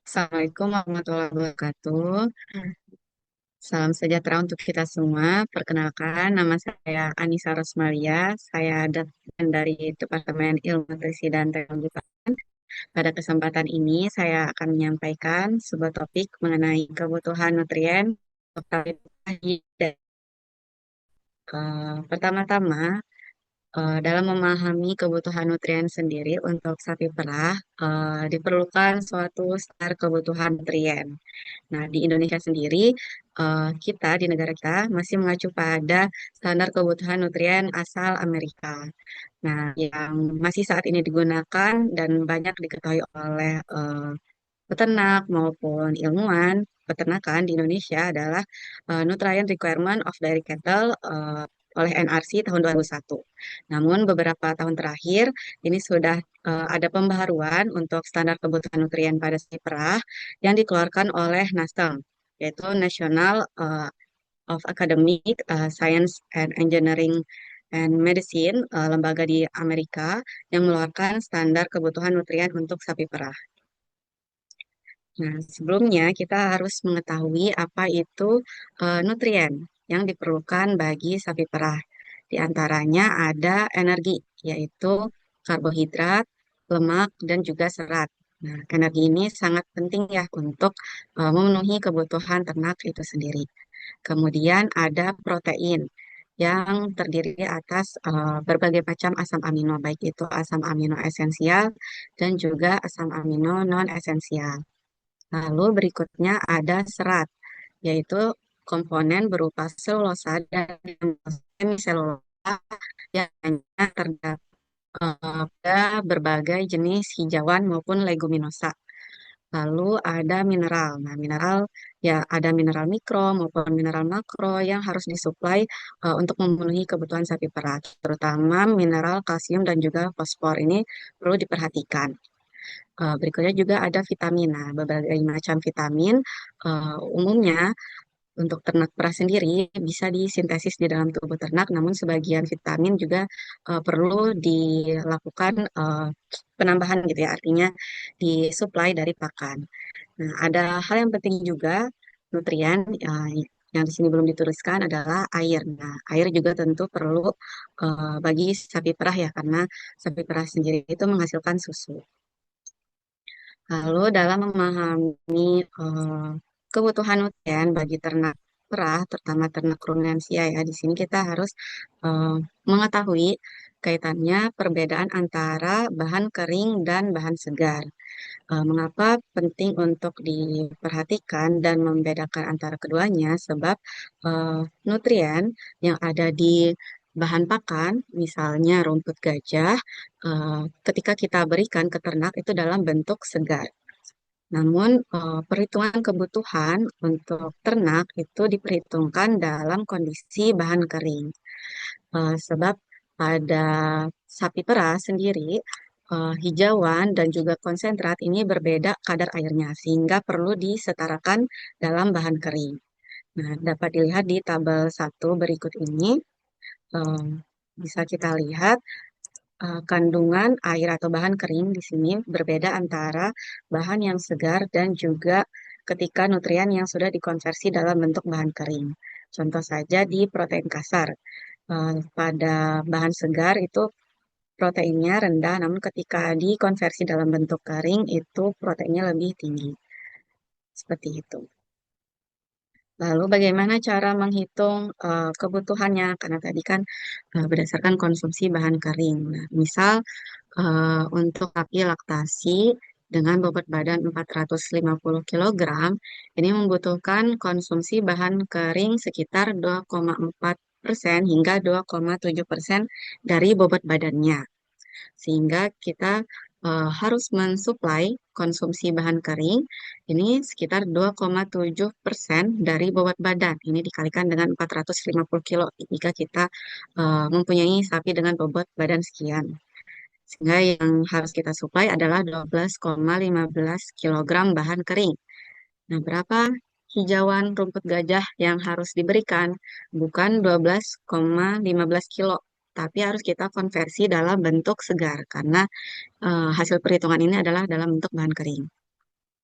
Assalamualaikum warahmatullahi wabarakatuh. Salam sejahtera untuk kita semua. Perkenalkan, nama saya Anissa Rosmalia. Saya datang dari Departemen Ilmu Nutrisi dan Teknologi Pangan. Pada kesempatan ini, saya akan menyampaikan sebuah topik mengenai kebutuhan nutrien. Pertama-tama, dalam memahami kebutuhan nutrien sendiri untuk sapi perah, diperlukan suatu standar kebutuhan nutrien. Nah, di Indonesia sendiri, kita di negara kita masih mengacu pada standar kebutuhan nutrien asal Amerika. Nah, yang masih saat ini digunakan dan banyak diketahui oleh peternak maupun ilmuwan peternakan di Indonesia adalah Nutrient Requirement of Dairy Cattle oleh NRC tahun 2001. Namun beberapa tahun terakhir ini sudah ada pembaharuan untuk standar kebutuhan nutrien pada sapi perah yang dikeluarkan oleh NASEM, yaitu National of Academic Science and Engineering and Medicine, lembaga di Amerika yang mengeluarkan standar kebutuhan nutrien untuk sapi perah. Nah, sebelumnya kita harus mengetahui apa itu nutrien yang diperlukan bagi sapi perah. Di antaranya ada energi, yaitu karbohidrat, lemak, dan juga serat. Nah, energi ini sangat penting ya untuk memenuhi kebutuhan ternak itu sendiri. Kemudian ada protein yang terdiri atas berbagai macam asam amino, baik itu asam amino esensial dan juga asam amino non esensial. Lalu berikutnya ada serat, yaitu komponen berupa selulosa dan semiselulosa yang hanya terdapat pada berbagai jenis hijauan maupun leguminosa. Lalu ada mineral. Nah, mineral ya ada mineral mikro maupun mineral makro yang harus disuplai untuk memenuhi kebutuhan sapi perah, terutama mineral kalsium dan juga fosfor ini perlu diperhatikan. Berikutnya juga ada vitamin. Nah, berbagai macam vitamin umumnya untuk ternak perah sendiri bisa disintesis di dalam tubuh ternak, namun sebagian vitamin juga perlu dilakukan penambahan gitu ya, artinya disuplai dari pakan. Nah, ada hal yang penting juga nutrien yang di sini belum dituliskan adalah air. Nah, air juga tentu perlu bagi sapi perah ya, karena sapi perah sendiri itu menghasilkan susu. Lalu dalam memahami kebutuhan nutrien bagi ternak perah, terutama ternak rumensia ya, di sini kita harus eh, mengetahui kaitannya perbedaan antara bahan kering dan bahan segar. Mengapa penting untuk diperhatikan dan membedakan antara keduanya? Sebab nutrien yang ada di bahan pakan, misalnya rumput gajah, ketika kita berikan ke ternak itu dalam bentuk segar. Namun, perhitungan kebutuhan untuk ternak itu diperhitungkan dalam kondisi bahan kering. Sebab pada sapi perah sendiri, hijauan dan juga konsentrat ini berbeda kadar airnya, sehingga perlu disetarakan dalam bahan kering. Nah, dapat dilihat di tabel 1 berikut ini, eh, bisa kita lihat kandungan air atau bahan kering di sini berbeda antara bahan yang segar dan juga ketika nutrien yang sudah dikonversi dalam bentuk bahan kering. Contoh saja di protein kasar. Pada bahan segar itu proteinnya rendah, namun ketika dikonversi dalam bentuk kering itu proteinnya lebih tinggi. Seperti itu. Lalu bagaimana cara menghitung kebutuhannya? Karena tadi kan berdasarkan konsumsi bahan kering. Nah, misal untuk sapi laktasi dengan bobot badan 450 kilogram, ini membutuhkan konsumsi bahan kering sekitar 2,4% hingga 2,7% dari bobot badannya. Sehingga kita harus mensuplai konsumsi bahan kering ini sekitar 2,7% dari bobot badan. Ini dikalikan dengan 450 kilo jika kita mempunyai sapi dengan bobot badan sekian. Sehingga yang harus kita suplai adalah 12,15 kilogram bahan kering. Nah, berapa hijauan rumput gajah yang harus diberikan? Bukan 12,15 kilo, tapi harus kita konversi dalam bentuk segar karena hasil perhitungan ini adalah dalam bentuk bahan kering.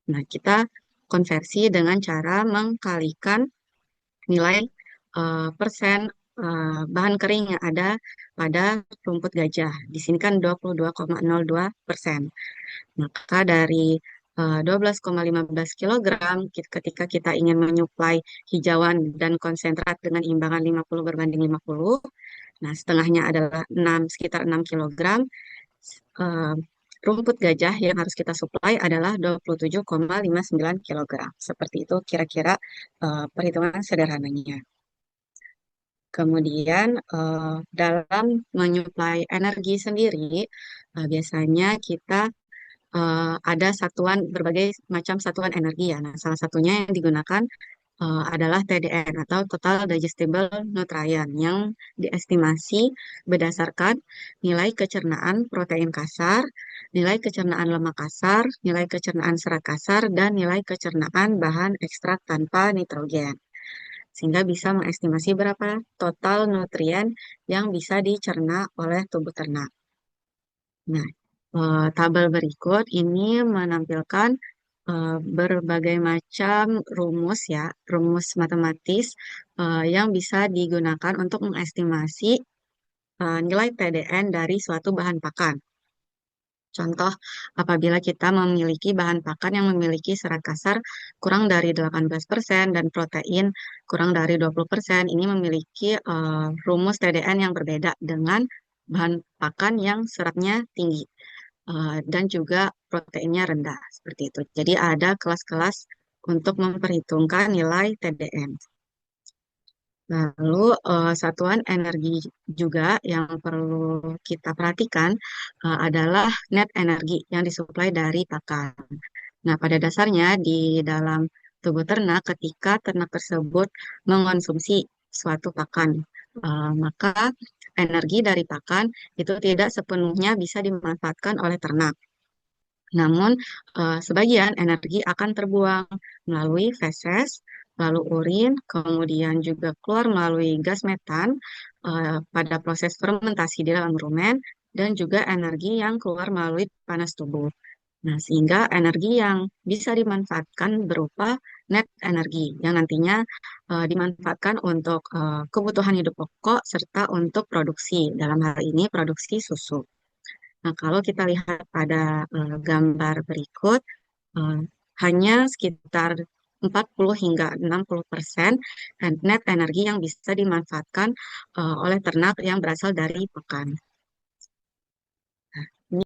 Nah, kita konversi dengan cara mengkalikan nilai persen bahan kering yang ada pada rumput gajah. Di sini kan 22,02%. Maka dari 12,15 kilogram, ketika kita ingin menyuplai hijauan dan konsentrat dengan imbangan 50 berbanding 50, nah setengahnya adalah 6, sekitar 6 kilogram, eh, rumput gajah yang harus kita suplai adalah 27,59 kilogram. Seperti itu kira-kira perhitungan sederhananya. Kemudian dalam menyuplai energi sendiri, biasanya kita ada satuan berbagai macam satuan energi ya. Nah, salah satunya yang digunakan adalah TDN atau Total Digestible Nutrient yang diestimasi berdasarkan nilai kecernaan protein kasar, nilai kecernaan lemak kasar, nilai kecernaan serat kasar, dan nilai kecernaan bahan ekstrak tanpa nitrogen. Sehingga bisa mengestimasi berapa total nutrien yang bisa dicerna oleh tubuh ternak. Nah, tabel berikut ini menampilkan berbagai macam rumus ya, rumus matematis yang bisa digunakan untuk mengestimasi nilai TDN dari suatu bahan pakan. Contoh, apabila kita memiliki bahan pakan yang memiliki serat kasar kurang dari 18% dan protein kurang dari 20%, ini memiliki rumus TDN yang berbeda dengan bahan pakan yang seratnya tinggi dan juga proteinnya rendah, seperti itu. Jadi ada kelas-kelas untuk memperhitungkan nilai TDN. Lalu satuan energi juga yang perlu kita perhatikan adalah net energi yang disuplai dari pakan. Nah, pada dasarnya di dalam tubuh ternak ketika ternak tersebut mengonsumsi suatu pakan, maka energi dari pakan itu tidak sepenuhnya bisa dimanfaatkan oleh ternak. Namun, sebagian energi akan terbuang melalui feses, lalu urin, kemudian juga keluar melalui gas metan pada proses fermentasi di dalam rumen, dan juga energi yang keluar melalui panas tubuh. Nah, sehingga energi yang bisa dimanfaatkan berupa net energi yang nantinya dimanfaatkan untuk kebutuhan hidup pokok serta untuk produksi. Dalam hal ini produksi susu. Nah, kalau kita lihat pada gambar berikut, eh, hanya sekitar 40 hingga 60% net energi yang bisa dimanfaatkan oleh ternak yang berasal dari pakan. Nah, ini